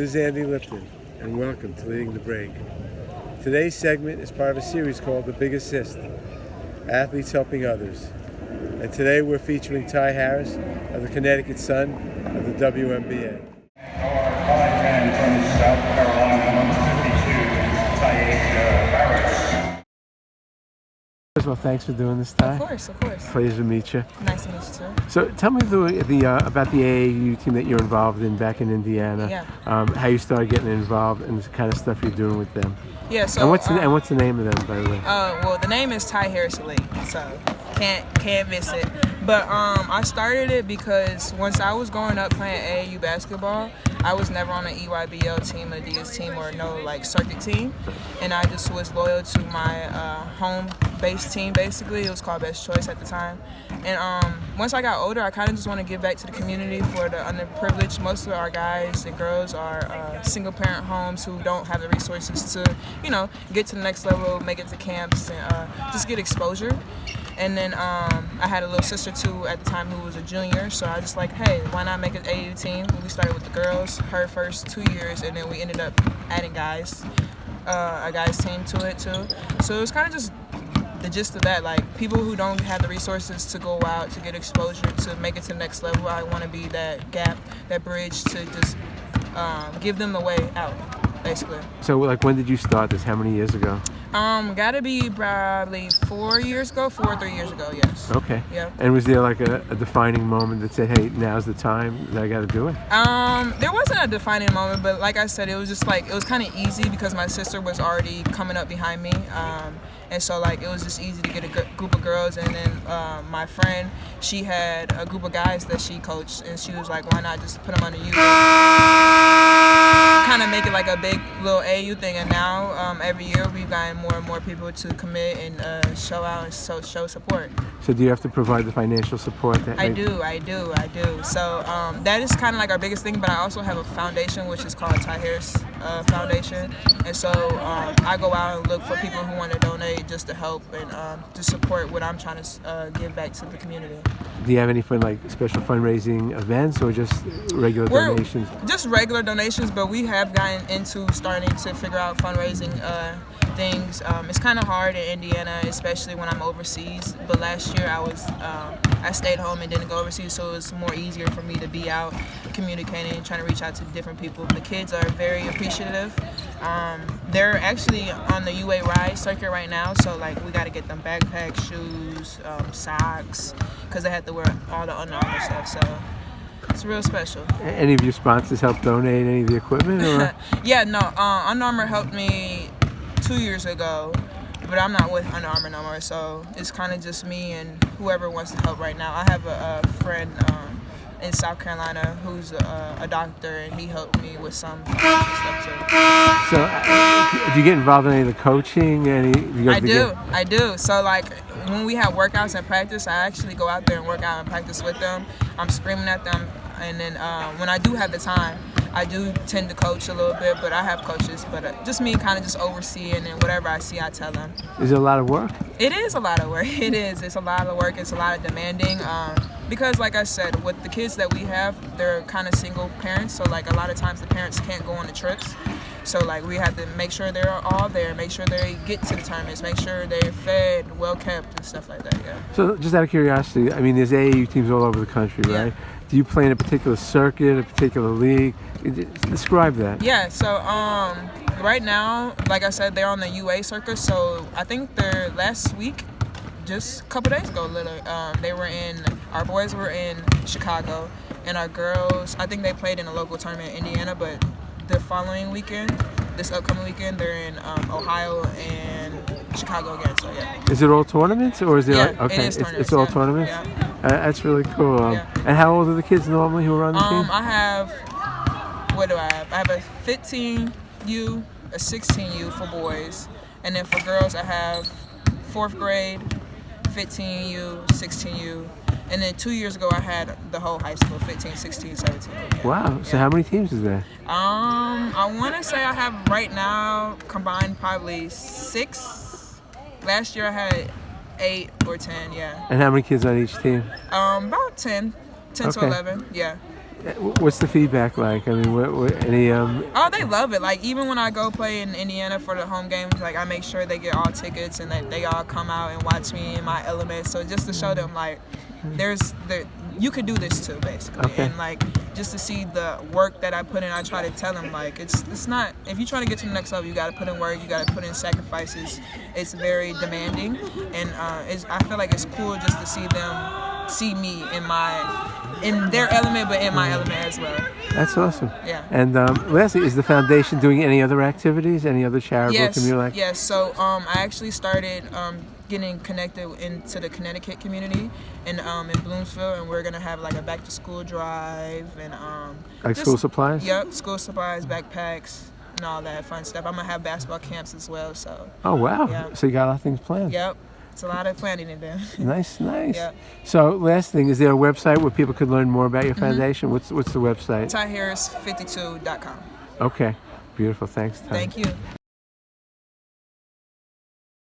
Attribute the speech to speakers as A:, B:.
A: This is Andy Lipton, and welcome to Leading the Break. Today's segment is part of a series called The Big Assist, Athletes Helping Others. And today we're featuring Ty Harris of the Connecticut Sun of the WNBA.
B: Our 5'10" from South Carolina, number 52, Tyasha Harris.
A: First of all, thanks for doing this, Ty.
C: Of course.
A: Pleasure to meet you.
C: Nice to meet you too.
A: So tell me about the AAU team that you're involved in back in Indiana.
C: Yeah.
A: How you started getting involved and the kind of stuff you're doing with them.
C: Yeah. So
A: and what's the name of them, by the way?
C: Well, the name is Ty Harris Elite, so can't miss it. But I started it because once I was growing up playing AAU basketball, I was never on an EYBL team, Adidas team, or no circuit team, and I just was loyal to my home-based team. Basically, it was called Best Choice at the time. And once I got older, I kind of just want to give back to the community for the underprivileged. Most of our guys and girls are single-parent homes who don't have the resources to, get to the next level, make it to camps, and just get exposure. And then I had a little sister too at the time who was a junior, so I just hey, why not make an AAU team? We started with the girls, her first 2 years, and then we ended up adding guys, a guys team to it too. So it was kind of just the gist of that, people who don't have the resources to go out, to get exposure, to make it to the next level. I want to be that gap, that bridge to just give them the way out, basically.
A: So when did you start this? How many years ago?
C: Gotta be probably 4 years ago, 4 or 3 years ago, yes.
A: Okay.
C: Yeah.
A: And was there a defining moment that said, hey, now's the time that I gotta do it?
C: There wasn't a defining moment, but like I said, it was just it was kind of easy because my sister was already coming up behind me. And so it was just easy to get a group of girls, and then my friend, she had a group of guys that she coached, and she was like, why not just put them under you? Kind of make it a big little AU thing, and now every year we've gotten more and more people to commit and show out and show support.
A: So do you have to provide the financial support that
C: I do. So that is kind of our biggest thing, but I also have a foundation which is called Ty Harris Foundation, and so I go out and look for people who want to donate just to help and to support what I'm trying to give back to the community.
A: Do you have any special fundraising events or just regular donations?
C: Just regular donations, but we have gotten into starting to figure out fundraising things. It's kind of hard in Indiana, especially when I'm overseas. But last year I stayed home and didn't go overseas, so it was more easier for me to be out communicating and trying to reach out to different people. The kids are very appreciative. They're actually on the UA Ride circuit right now, so we got to get them backpacks, shoes, socks, because they have to wear all the Under Armour stuff. So it's real special.
A: Any of your sponsors help donate any of the equipment? Or?
C: Yeah, no. Under Armour helped me 2 years ago, but I'm not with Under Armour no more, so it's kind of just me and whoever wants to help right now. I have a friend in South Carolina who's a doctor, and he helped me with some stuff too.
A: So do you get involved in any of the coaching?
C: I do. So when we have workouts and practice, I actually go out there and work out and practice with them. I'm screaming at them, and then when I do have the time, I do tend to coach a little bit, but I have coaches. But just me kind of just overseeing, and whatever I see, I tell them.
A: Is it a lot of work?
C: It is a lot of work. It is. It's a lot of work. It's a lot of demanding. Because like I said, with the kids that we have, they're kind of single parents. So a lot of times the parents can't go on the trips. So we have to make sure they're all there, make sure they get to the tournaments, make sure they're fed, well kept, and stuff like that. Yeah.
A: So just out of curiosity, there's AAU teams all over the country, right?
C: Yeah.
A: Do you play in a particular circuit, a particular league? Describe that.
C: Yeah. So right now, like I said, they're on the UA circuit. So I think they're last week, just a couple days ago, our boys were in Chicago, and our girls, I think they played in a local tournament in Indiana, but the following weekend, this upcoming weekend, they're in Ohio and Chicago again. So yeah.
A: Is it all tournaments, or is it
C: it is tournaments.
A: It's all tournaments?
C: Yeah.
A: That's really cool. And how old are the kids normally who are on the team?
C: I have, what do I have? I have a 15U, a 16U for boys, and then for girls I have 4th grade, 15U, 16U, and then 2 years ago I had the whole high school, 15, 16, 17. Yeah.
A: Wow. So how many teams is there?
C: I want to say I have right now combined probably 6. Last year I had 8 or 10, yeah.
A: And how many kids on each team?
C: About 10 to 11, yeah.
A: What's the feedback like? I mean, any
C: Oh, they love it. Like, even when I go play in Indiana for the home games, like, I make sure they get all tickets and that they all come out and watch me in my element. So just to show them, like, you could do this too, basically.
A: Okay.
C: And, like, just to see the work that I put in, I try to tell them, like, it's not, if you're trying to get to the next level, you got to put in work, you got to put in sacrifices. It's very demanding. And I feel like it's cool just to see them see me in their element, but in my element as well.
A: That's awesome.
C: Yeah.
A: And lastly, is the foundation doing any other activities, any other charitable community?
C: Yes. So I actually started getting connected into the Connecticut community in Noblesville, and we're gonna have like a back to school drive and
A: like school supplies.
C: Yep, school supplies, backpacks, and all that fun stuff. I'm gonna have basketball camps as well. So.
A: Oh wow!
C: Yeah.
A: So you got a lot of things planned.
C: Yep. It's a lot of planning in there.
A: Nice.
C: Yep.
A: So last thing, is there a website where people could learn more about your foundation? What's the website?
C: TyHarris52.com.
A: Okay, beautiful. Thanks, Ty.
C: Thank you.